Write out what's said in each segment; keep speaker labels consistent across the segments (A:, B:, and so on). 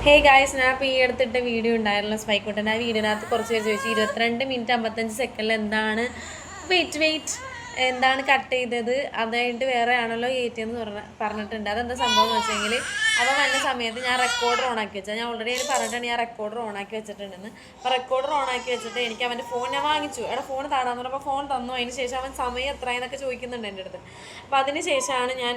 A: Hey guys, ഞാൻ ഇപ്പോൾ ഈ അടുത്തിട്ട വീഡിയോ ഉണ്ടായിരുന്നു സ്പൈക്കോട്ടൻ്റെ. ആ വീഡിയോനകത്ത് കുറച്ച് പേര് ചോദിച്ചു 22 മിനിറ്റ് 55 സെക്കൻഡിൽ എന്താണ് എന്താണ് കട്ട് ചെയ്തത്, അതായിട്ട് വേറെ ആണല്ലോ കയറ്റിയെന്ന് പറഞ്ഞിട്ടുണ്ട്. അതെന്താ സംഭവം എന്ന് വെച്ചെങ്കിൽ, അവൻ വന്ന സമയത്ത് ഞാൻ റെക്കോർഡർ ഓണാക്കി വെച്ചാൽ, ഞാൻ ഓൾറെഡി അതിന് പറഞ്ഞിട്ടാണ് ഞാൻ റെക്കോർഡർ ഓണാക്കി വെച്ചിട്ടുണ്ടെന്ന്. അപ്പോൾ റെക്കോർഡർ ഓണാക്കി വെച്ചിട്ട് എനിക്ക് അവൻ്റെ ഫോൺ ഞാൻ വാങ്ങിച്ചു. എടാ ഫോൺ താടാന്ന് പറഞ്ഞപ്പോൾ ഫോൺ തന്നു. അതിന് ശേഷം അവൻ സമയം എത്രയെന്നൊക്കെ ചോദിക്കുന്നുണ്ട് എൻ്റെ അടുത്ത്. അപ്പോൾ അതിന് ശേഷമാണ് ഞാൻ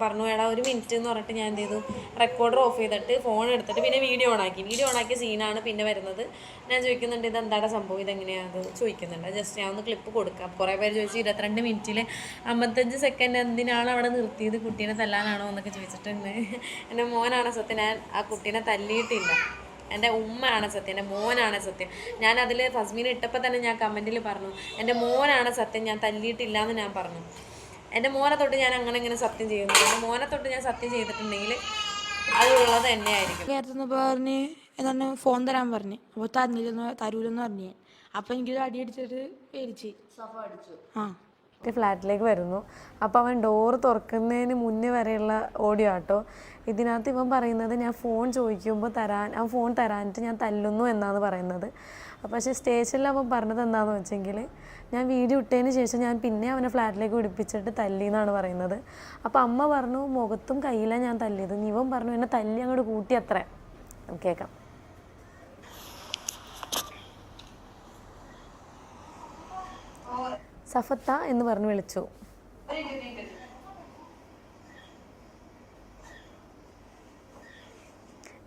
A: പറഞ്ഞു എടാ 1 മിനിറ്റ് എന്ന് പറഞ്ഞിട്ട് ഞാൻ എന്ത് ചെയ്തു, റെക്കോർഡർ ഓഫ് ചെയ്തിട്ട് ഫോൺ എടുത്തിട്ട് പിന്നെ വീഡിയോ ഓണാക്കിയ സീനാണ് പിന്നെ വരുന്നത്. ഞാൻ ചോദിക്കുന്നുണ്ട് ഇത് എന്താണ് സംഭവം, ഇതെങ്ങനെയാണ് അത് ചോദിക്കുന്നുണ്ട്. ജസ്റ്റ് ഞാൻ ഒന്ന് ക്ലിപ്പ് കൊടുക്കാം. കുറേ പേര് ചോദിച്ചു 22 മിനിറ്റിൽ 55 സെക്കൻഡ് എന്തിനാണ് അവിടെ നിർത്തിയത്, കുട്ടീനെ തല്ലാനാണോ എന്നൊക്കെ ചോദിച്ചിട്ടുണ്ട്. എൻ്റെ മോനാണ് സത്യം, ഞാൻ ആ കുട്ടീനെ തല്ലിയിട്ടില്ല. എൻ്റെ ഉമ്മയാണ് സത്യം, എൻ്റെ മോനാണ് സത്യം. ഞാൻ അതിൽ ഫസ്മീനെ ഇട്ടപ്പോൾ തന്നെ ഞാൻ കമൻറ്റിൽ പറഞ്ഞു എൻ്റെ മോനാണ് സത്യം, ഞാൻ തല്ലിയിട്ടില്ല എന്ന് ഞാൻ പറഞ്ഞു. എൻ്റെ മോനെ തൊട്ട് ഞാൻ അങ്ങനെ സത്യം ചെയ്യുന്നു. എൻ്റെ മോനെ തൊട്ട് ഞാൻ സത്യം ചെയ്തിട്ടുണ്ടെങ്കിൽ അതുള്ളത് തന്നെ ആയിരിക്കും.
B: പറഞ്ഞ് എന്താണ് ഫോൺ തരാൻ പറഞ്ഞു. അപ്പോൾ തരൂലെന്ന് പറഞ്ഞു. അപ്പം എനിക്കൊരു അടി അടിച്ചിട്ട് പേടിച്ച്
A: ഫ്ലാറ്റിലേക്ക് വരുന്നു. അപ്പോൾ അവൻ ഡോറ് തുറക്കുന്നതിന് മുന്നേ വരെയുള്ള ഓഡിയോ ആട്ടോ. ഇതിനകത്ത് ഇവൻ പറയുന്നത് ഞാൻ ഫോൺ ചോദിക്കുമ്പോൾ അവൻ ഫോൺ തരാനിട്ട് ഞാൻ തല്ലുന്നു എന്നാണ് പറയുന്നത്. പക്ഷേ സ്റ്റേഷനിൽ അവൻ പറഞ്ഞത് എന്താണെന്ന് വെച്ചെങ്കിൽ, ഞാൻ വീഡിയോ ഇട്ടതിന് ശേഷം ഞാൻ പിന്നെ അവനെ ഫ്ലാറ്റിലേക്ക് പിടിപ്പിച്ചിട്ട് തല്ലി എന്നാണ് പറയുന്നത്. അപ്പോൾ അമ്മ പറഞ്ഞു മുഖത്തും കയ്യിലാണ് ഞാൻ തല്ലിയത്. ഇവൻ പറഞ്ഞു എന്നെ തല്ലി അങ്ങോട്ട് കൂട്ടി അത്ര. കേൾക്കാം. സഫത്ത എന്ന് പറഞ്ഞ് വിളിച്ചു.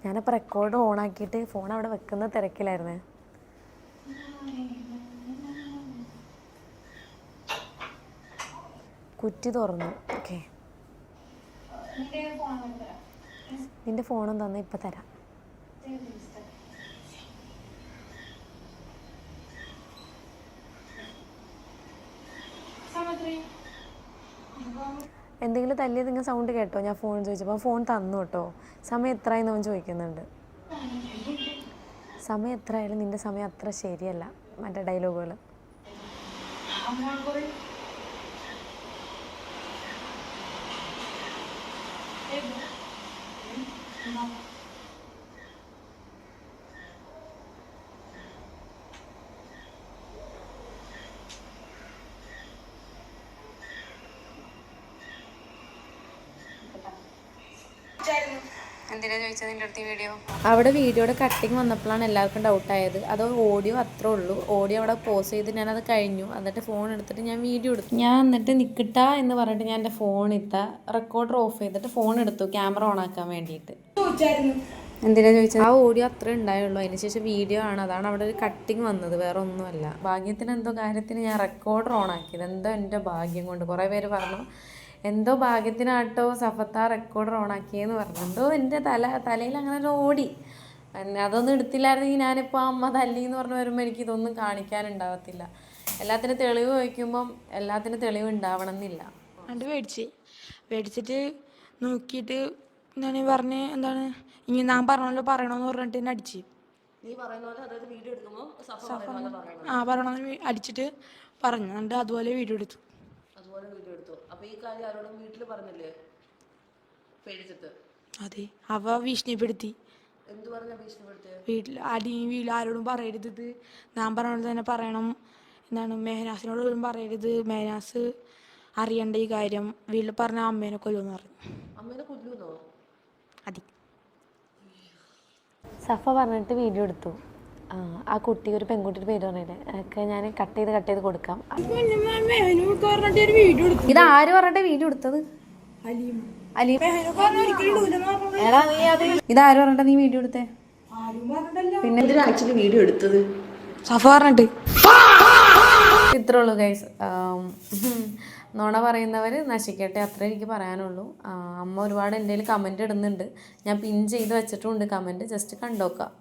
A: ഞാനപ്പോൾ റെക്കോർഡ് ഓണാക്കിയിട്ട് ഫോൺ അവിടെ വെക്കുന്ന തിരക്കിലായിരുന്നേ. കുറ്റി തുറന്നു. ഓക്കെ, നിന്റെ ഫോണും തന്നെ ഇപ്പം തരാം. എന്തെങ്കിലും തല്ലിയത് നിങ്ങൾ സൗണ്ട് കേട്ടോ? ഞാൻ ഫോൺ ചോദിച്ചപ്പോൾ ഫോൺ തന്നു കേട്ടോ. സമയം എത്രയെന്ന് അവൻ ചോദിക്കുന്നുണ്ട്. സമയം എത്രയായാലും നിൻ്റെ സമയം അത്ര ശരിയല്ല. മറ്റേ ഡയലോഗുകൾ. എന്തിനാ ചോദിച്ചത് എൻ്റെ അടുത്ത് വീഡിയോ? അവിടെ വീഡിയോയുടെ കട്ടിങ് വന്നപ്പോഴാണ് എല്ലാവർക്കും ഡൗട്ടായത്. അത് ഓഡിയോ അത്രേ ഉള്ളൂ. ഓഡിയോ അവിടെ പോസ് ചെയ്ത് ഞാനത് കഴിഞ്ഞു. എന്നിട്ട് ഫോൺ എടുത്തിട്ട് ഞാൻ വീഡിയോ എടുത്തു. ഞാൻ എന്നിട്ട് നിൽക്കട്ടാ എന്ന് പറഞ്ഞിട്ട് ഞാൻ എൻ്റെ ഫോൺ റെക്കോർഡർ ഓഫ് ചെയ്തിട്ട് ഫോൺ എടുത്തു ക്യാമറ ഓൺ ആക്കാൻ വേണ്ടിയിട്ട്. എന്തിനാ ചോദിച്ചത്? ആ ഓഡിയോ അത്രേ ഉണ്ടായുള്ളൂ. അതിന് ശേഷം വീഡിയോ ആണ്. അതാണ് അവിടെ ഒരു കട്ടിങ് വന്നത്, വേറെ ഒന്നുമല്ല. ഭാഗ്യത്തിന് എന്തോ കാര്യത്തിന് ഞാൻ റെക്കോർഡർ ഓൺ ആക്കിയത്. എന്തോ എൻ്റെ ഭാഗ്യം കൊണ്ട്. കുറേ പേര് പറഞ്ഞു എന്തോ ഭാഗ്യത്തിനാട്ടോ സഫത്ത റെക്കോർഡർ ഓണാക്കിയെന്ന് പറഞ്ഞു. എന്തോ എൻ്റെ തലയിൽ അങ്ങനെ ഓടി. അതൊന്നും എടുത്തില്ലായിരുന്നെങ്കിൽ ഞാനിപ്പോൾ അമ്മ തല്ലി എന്ന് പറഞ്ഞ് വരുമ്പോൾ എനിക്ക് ഇതൊന്നും കാണിക്കാനുണ്ടാവത്തില്ല. എല്ലാത്തിനും തെളിവ് വയ്ക്കുമ്പം എല്ലാത്തിനും തെളിവ് ഉണ്ടാവണം എന്നില്ല.
B: അത് മേടിച്ചിട്ട് നോക്കിയിട്ട് എന്താണ് പറഞ്ഞ് എന്താണ് ഇനി ഞാൻ പറഞ്ഞല്ലോ പറയണമെന്ന് പറഞ്ഞിട്ട് എന്നെ അടിച്ച്. പറയണമെന്ന് അടിച്ചിട്ട് പറഞ്ഞു. എന്നിട്ട് അതുപോലെ വീഡിയോ എടുത്തു.
C: അപ്പൊ ഈ കാര്യം ആരോടും വീട്ടിൽ പറഞ്ഞില്ലേ? പേടിച്ചിട്ട്?
B: അതെ, അവ ഭീഷണിപ്പെടുത്തി.
C: എന്ത് പറഞ്ഞ ഭീഷണിപ്പെടുത്തിയ?
B: വീട്ടിൽ ആരോടും പറയരുത്, ഇത് ഞാൻ പറഞ്ഞത് തന്നെ പറയണം. എന്താണ് മെഹനാസിനോട് പോലും പറയരുത്, മെഹനാസ് അറിയണ്ട ഈ കാര്യം. വീട്ടിൽ പറഞ്ഞ അമ്മേനെ കൊല്ലുമെന്ന് പറഞ്ഞു.
C: അമ്മേനെ കൊല്ലുന്നോ?
B: അതെ.
A: സഫ പറഞ്ഞിട്ട് വീഡിയോ എടുത്തു. ആ കുട്ടി ഒരു പെൺകുട്ടിയുടെ പേര് പറഞ്ഞില്ലേ, ഒക്കെ ഞാൻ കട്ട് ചെയ്ത് കൊടുക്കാം. ഇതാര് പറഞ്ഞിട്ട് വീഡിയോ എടുത്തത്? ഇതാര് പറഞ്ഞിട്ട് നീ വീഡിയോ എടുത്തേ? പിന്നെ
C: ആക്ച്വലി വീഡിയോ എടുത്തത്
B: സഫ പറഞ്ഞിട്ട്.
A: ഇത്രേ ഉള്ളൂ ഗൈസ്. നുണ പറയുന്നവർ നശിക്കട്ടെ, അത്രേ എനിക്ക് പറയാനുള്ളൂ. അമ്മ ഒരുപാട് എൻ്റെ കയ്യിൽ കമൻറ്റ് ഇടുന്നുണ്ട്. ഞാൻ പിൻ ചെയ്ത് വെച്ചിട്ടുണ്ട് കമൻറ്റ്, ജസ്റ്റ് കണ്ടോക്കാം.